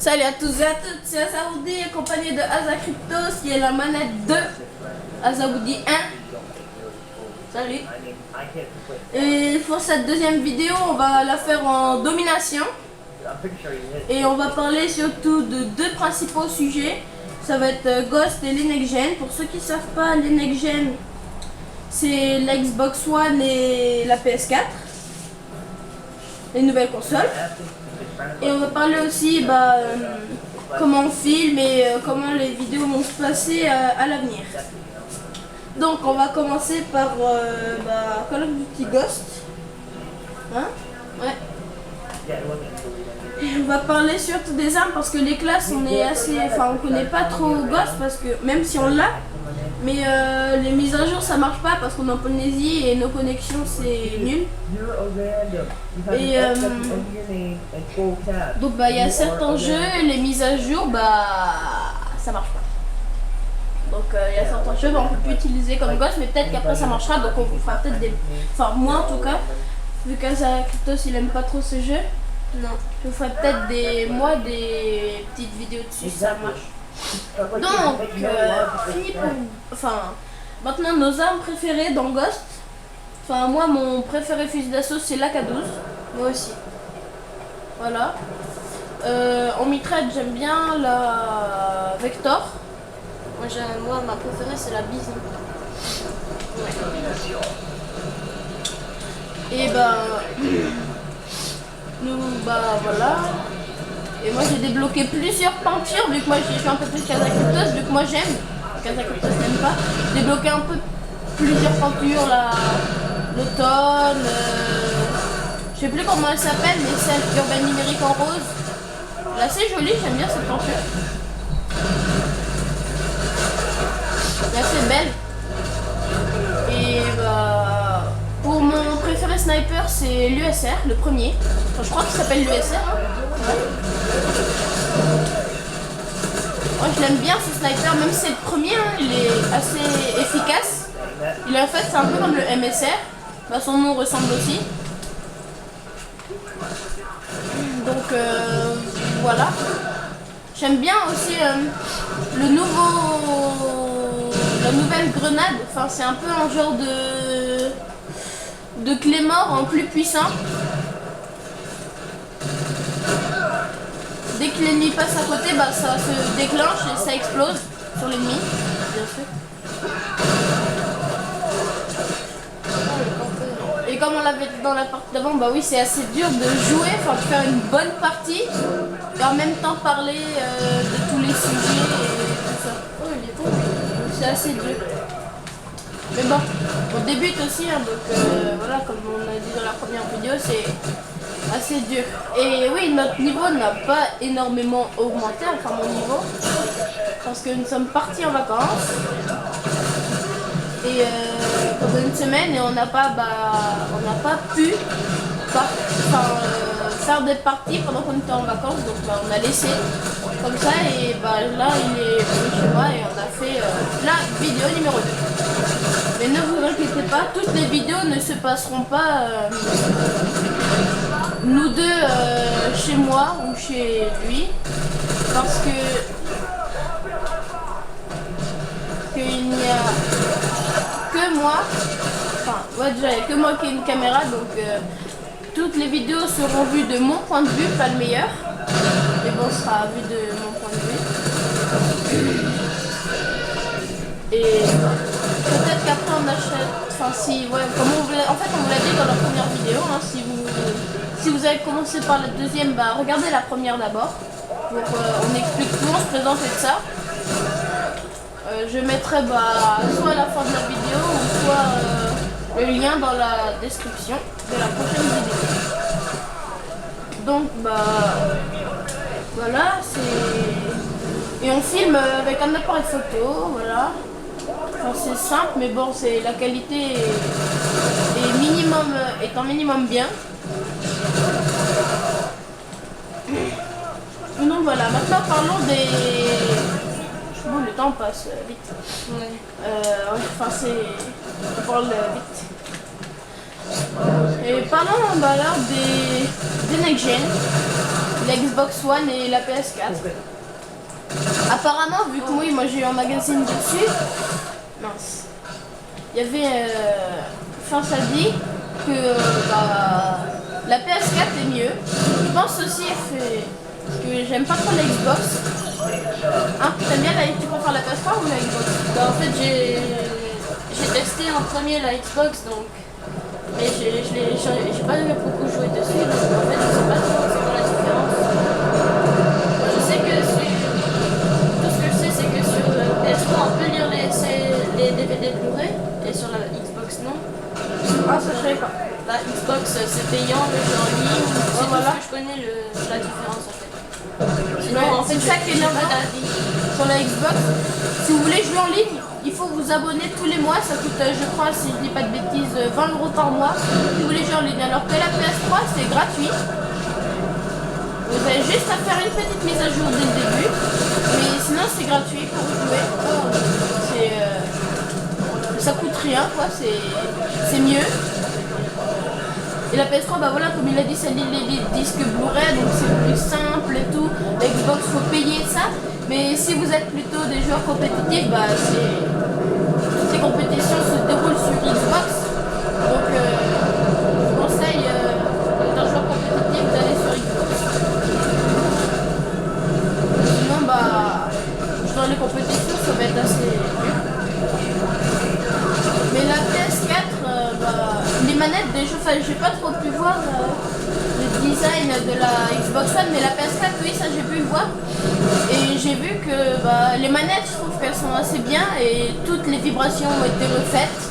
Salut à tous et à toutes, c'est Azawoudi accompagné de Aza Cryptos qui est la manette 2, Azawoudi 1. Salut. Et pour cette deuxième vidéo, on va la faire en domination. Et on va parler surtout de deux principaux sujets. Ça va être Ghost et l'Next-Gen. Pour ceux qui ne savent pas, l'Next-Gen, c'est l'Xbox One et la PS4. Les nouvelles consoles. Et on va parler aussi comment on filme et comment les vidéos vont se passer à l'avenir. Donc on va commencer par Call of Duty Ghost. Hein? Ouais. Et on va parler surtout des armes parce que les classes on connaît pas trop Ghost parce que même si on l'a, mais les mises à jour ça marche pas parce qu'on est en Polynésie et nos connexions c'est nul. Et donc il y a certains jeux, les mises à jour ça marche pas. Donc il y a certains jeux on peut plus utiliser comme Ghost, mais peut-être qu'après ça marchera, donc on vous fera peut-être des. Enfin moi en tout cas, vu qu'Aza Cryptos il aime pas trop ce jeu, non, je vous ferai peut-être des petites vidéos dessus si ça marche. Donc maintenant nos armes préférées dans Ghost. Enfin moi mon préféré fusil d'assaut c'est l'AK-12, moi aussi. Voilà. En mitraille j'aime bien la Vector. Moi ma préférée c'est la Bison. Ouais. Et voilà. Et moi j'ai débloqué plusieurs peintures vu que moi j'ai fait un peu plus qu'Aza Cryptos, vu que moi j'aime. Qu'Aza Cryptos n'aime pas. J'ai débloqué un peu plusieurs peintures, l'automne. Je sais plus comment elle s'appelle, mais celle urbaine numérique en rose. Elle est assez jolie, j'aime bien cette peinture. Elle est assez belle. Et pour mon préféré sniper c'est l'USR, le premier. Enfin, je crois qu'il s'appelle l'USR. Hein. Ouais. Moi je l'aime bien ce sniper, même si c'est le premier, hein, il est assez efficace. Il est en fait c'est un peu comme le MSR. Son nom ressemble aussi. Donc voilà. J'aime bien aussi la nouvelle grenade. Enfin c'est un peu un genre de Claymore en plus puissant. Dès que l'ennemi passe à côté, ça se déclenche et ça explose sur l'ennemi, bien sûr. Et comme on l'avait dit dans la partie d'avant, oui c'est assez dur de jouer, de faire une bonne partie et en même temps parler de tous les sujets et tout ça. Oh il est tombé. C'est assez dur. Mais bon, on débute aussi, hein, donc voilà, comme on a dit dans la première vidéo, c'est assez dur. Et oui, notre niveau n'a pas énormément augmenté, enfin mon niveau, parce que nous sommes partis en vacances et pendant une semaine et on n'a pas pu faire des parties pendant qu'on était en vacances, donc on a laissé comme ça et là il est venu chez moi et on a fait la vidéo numéro 2. Mais ne vous inquiétez pas, toutes les vidéos ne se passeront pas nous deux chez moi ou chez lui, parce qu'il n'y a que moi, déjà il n'y a que moi qui ai une caméra, donc toutes les vidéos seront vues de mon point de vue, pas le meilleur, mais bon, ce sera vu de mon point de vue. Et peut-être qu'après on achète, comme on vous l'a dit dans la première vidéo, hein, si vous avez commencé par la deuxième, regardez la première d'abord. On explique tout, on se présente et tout ça. Je mettrai soit à la fin de la vidéo ou soit le lien dans la description de la prochaine vidéo. Donc voilà, et on filme avec un appareil photo, voilà. C'est simple, mais bon, la qualité est un minimum bien. Donc voilà, maintenant parlons des. Bon, le temps passe vite. Ouais. On parle vite. Et parlons alors des Next-Gen. la Xbox One et la PS4. Apparemment, vu que moi j'ai eu un magazine dessus, mince, il y avait, enfin ça dit que la PS4 est mieux. Je pense aussi que j'aime pas trop la Xbox. Hein, t'aimes bien tu préfères la PS3 ou la Xbox? Bah, en fait j'ai testé en premier la Xbox donc, mais j'ai pas beaucoup joué dessus donc en fait je sais pas trop c'est quoi la différence. Je sais que tout ce que je sais c'est que sur PS3 on peut lire les DVD Blu-ray et sur la Xbox non. Ah ça je savais pas. La Xbox c'est payant, le jeu en ligne, c'est voilà. tout ce que je connais la différence en fait. Sinon Ouais, en fait c'est ça qui est j'ai énervant. pas d'avis. Sur la Xbox, si vous voulez jouer en ligne, il faut vous abonner tous les mois. Ça coûte, je crois, si je dis pas de bêtises, 20 € par mois. Si vous voulez jouer en ligne. Alors que la PS3, c'est gratuit. Vous avez juste à faire une petite mise à jour dès le début. Mais sinon, c'est gratuit pour jouer. Ça coûte rien, quoi. C'est mieux. Et la PS3, bah voilà, comme il a dit, ça lit les disques Blu-ray, donc c'est plus simple et tout. La Xbox, faut payer ça. Mais si vous êtes plutôt des joueurs compétitifs, bah toutes les compétitions se déroulent sur Xbox. Donc je vous conseille d'un joueur compétitif d'aller sur Xbox. Sinon, bah dans les compétitions, ça va être assez dur. Mais la PS4, les manettes des jeux, enfin j'ai pas trop pu voir le design de la Xbox One, mais la PS4 oui ça j'ai pu le voir. Et j'ai vu que les manettes je trouve qu'elles sont assez bien et toutes les vibrations ont été refaites.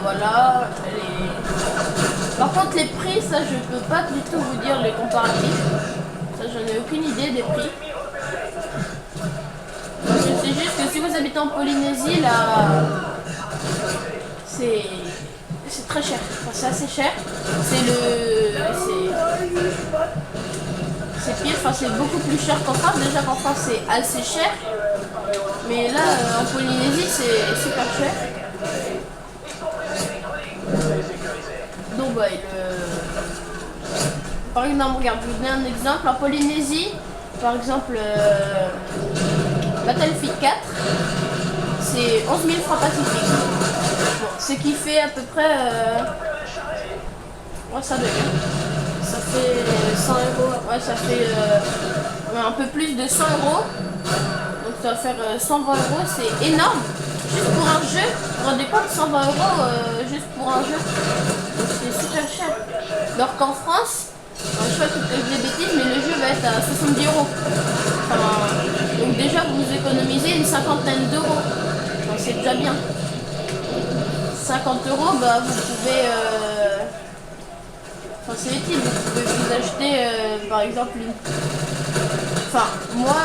Voilà. Par contre les prix, ça je peux pas du tout vous dire les comparatifs. Ça j'en ai aucune idée des prix. Donc, je sais juste que si vous habitez en Polynésie, là c'est très cher, enfin, c'est assez cher. C'est pire, enfin c'est beaucoup plus cher qu'en France. Déjà qu'en France c'est assez cher, mais là en Polynésie c'est super cher. Donc par exemple, regarde, je vous donne un exemple. En Polynésie, par exemple, Battlefield 4, c'est 11 000 francs pacifiques. Bon, ce qui fait à peu près... ouais, ça devient. Ça fait 100 €. Ouais, ça fait un peu plus de 100 €. Donc ça va faire 120 €, c'est énorme. Juste pour un jeu, vous vous rendez compte, 120 € juste pour un jeu. Donc c'est super cher. Alors qu'en France, je sais pas que je dis des bêtises, mais le jeu va être à 70 €. Enfin, donc déjà vous économisez une cinquantaine d'euros. Enfin, c'est déjà bien. 50 €, vous pouvez... Enfin c'est utile, vous pouvez vous acheter par exemple une... Enfin moi,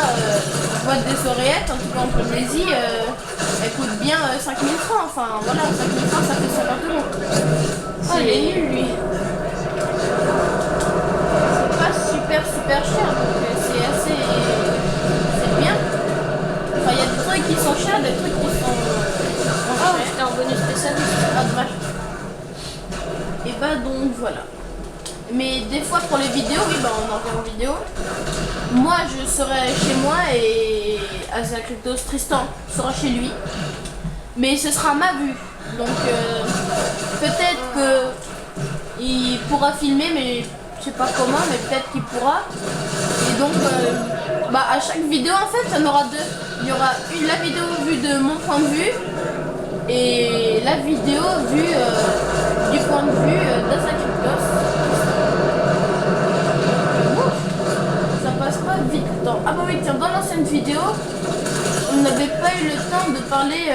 je vois des oreillettes, en tout cas en Polynésie, elles coûtent bien 5000 francs. Enfin voilà, 5000 francs ça fait 50 €. Oh il est nul lui. C'est pas super cher, donc c'est assez... C'est bien. Enfin il y a des trucs qui sont chers, des trucs qui sont... Ah ouais, j'étais en bonus spécialiste. Ah dommage. Et donc voilà. Mais des fois pour les vidéos, oui on en fait en vidéo. Moi je serai chez moi et Azakryptos Tristan sera chez lui. Mais ce sera ma vue. Donc peut-être que il pourra filmer, mais je sais pas comment, mais peut-être qu'il pourra. Et donc à chaque vidéo en fait il y en aura deux. Il y aura la vidéo vue de mon point de vue et la vidéo vue du point de vue d'Azakryptos. Pas vite le temps. Ah bah oui tiens, dans l'ancienne vidéo on n'avait pas eu le temps de parler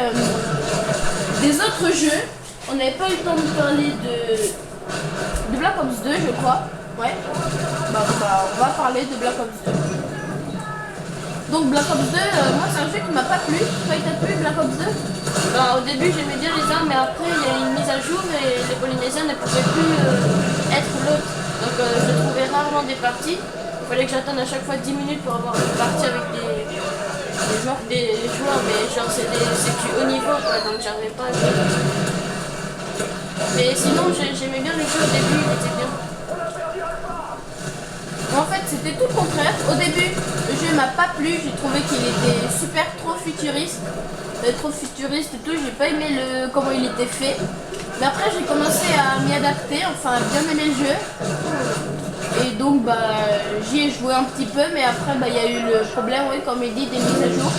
des autres jeux. On n'avait pas eu le temps de parler de Black Ops 2 je crois. Ouais. On va parler de Black Ops 2. Donc Black Ops 2, moi c'est un jeu qui m'a pas plu. Toi il t'a plu Black Ops 2? Au début j'aimais bien les armes mais après il y a une mise à jour et les Polynésiens ne pouvaient plus être l'autre. Donc je trouvais rarement des parties. Il fallait que j'attende à chaque fois 10 minutes pour avoir une partie avec des joueurs, mais genre c'est du haut niveau quoi, donc j'arrivais pas à jouer. Mais sinon j'aimais bien le jeu au début, il était bien. En fait, c'était tout le contraire. Au début, le jeu m'a pas plu. J'ai trouvé qu'il était super trop futuriste. Trop futuriste et tout. J'ai pas aimé comment il était fait. Mais après, j'ai commencé à m'y adapter. Enfin, à bien aimer le jeu. Et donc, j'y ai joué un petit peu. Mais après, il y a eu le problème, oui, comme il dit, des mises à jour.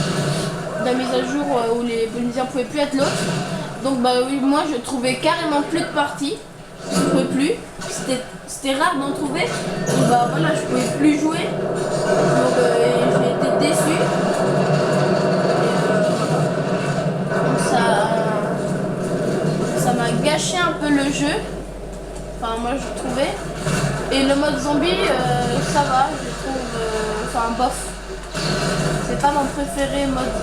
Des mises à jour où les Polynésiens ne pouvaient plus être l'autre. Donc, oui, moi, je trouvais carrément plus de parties. Je ne pouvais plus. C'était rare d'en trouver. Donc voilà, je pouvais plus jouer. Donc j'ai été déçu. Donc ça m'a gâché un peu le jeu. Enfin moi je trouvais. Et le mode zombie, ça va, je trouve. Enfin bof. C'est pas mon préféré mode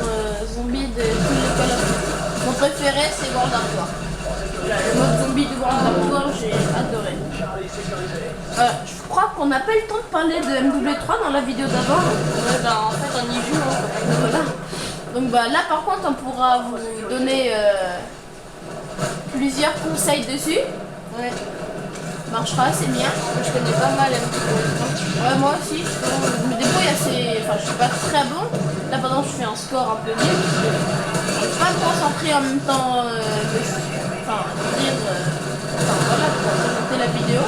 zombie de tous les Call of Duty. Mon préféré c'est World of War. Le mode zombie de World of War, j'ai adoré. Je crois qu'on n'a pas eu le temps de parler de MW3 dans la vidéo d'avant. Ouais, en fait, on y joue. Voilà. Donc là, par contre, on pourra vous donner plusieurs conseils dessus. Ouais. Marchera assez bien. Je connais pas mal MW3. Ouais, moi aussi. Je me débrouille assez. Enfin, je suis pas très bon. Là, pendant je fais un score un peu mieux. Je suis pas me concentrer en même temps. Voilà, pour présenter la vidéo.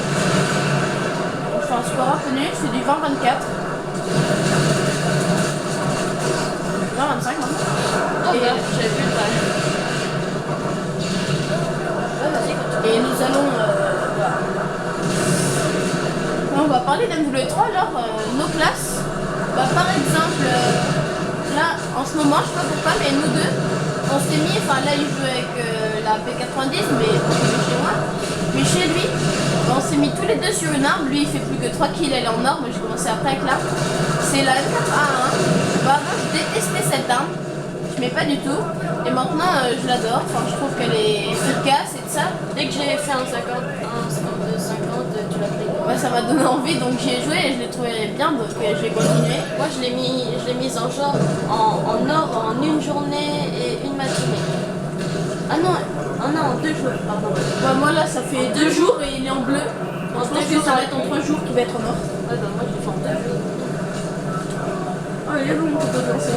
Je fais un score un peu nul, c'est du 20-24. 20-25 maintenant. Et j'avais vu le balle. Et nous allons... on va parler d'MW3 alors, nos classes. Par exemple, là, en ce moment, je sais pas pourquoi, mais nous deux, on s'est mis, enfin là il joue avec la P90 mais chez moi, mais chez lui on s'est mis tous les deux sur une arme. Lui il fait plus que 3 kills, elle est en or, mais j'ai commencé après avec l'arme, c'est la M4A1. Moi je détestais cette arme, je mets pas du tout, et maintenant je l'adore, enfin je trouve qu'elle est efficace et tout ça. Dès que j'ai fait un 52-50, tu l'as pris. Ouais, ça m'a donné envie, donc j'y ai joué et je l'ai trouvé bien, donc j'ai continué. Moi je l'ai mise en genre en or en une journée et une matinée. Ah non, en 2 jours, pardon. Ouais, moi là ça fait 2 jours et il est en bleu. En Je pense 2 que jours, ça va être en 3 jours qu'il va être en or. Ouais, moi je l'ai fait en 2 jours. Ah, il est bon, on peut commencer.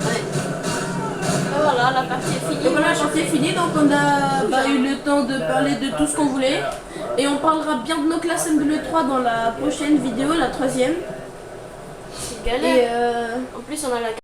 Ouais. Et voilà, la partie est finie. Et voilà, la partie est finie, donc on a eu le temps de parler de tout ce qu'on voulait. Et on parlera bien de nos classes MW3 dans la prochaine vidéo, la 3e. C'est galère. Et En plus, on a la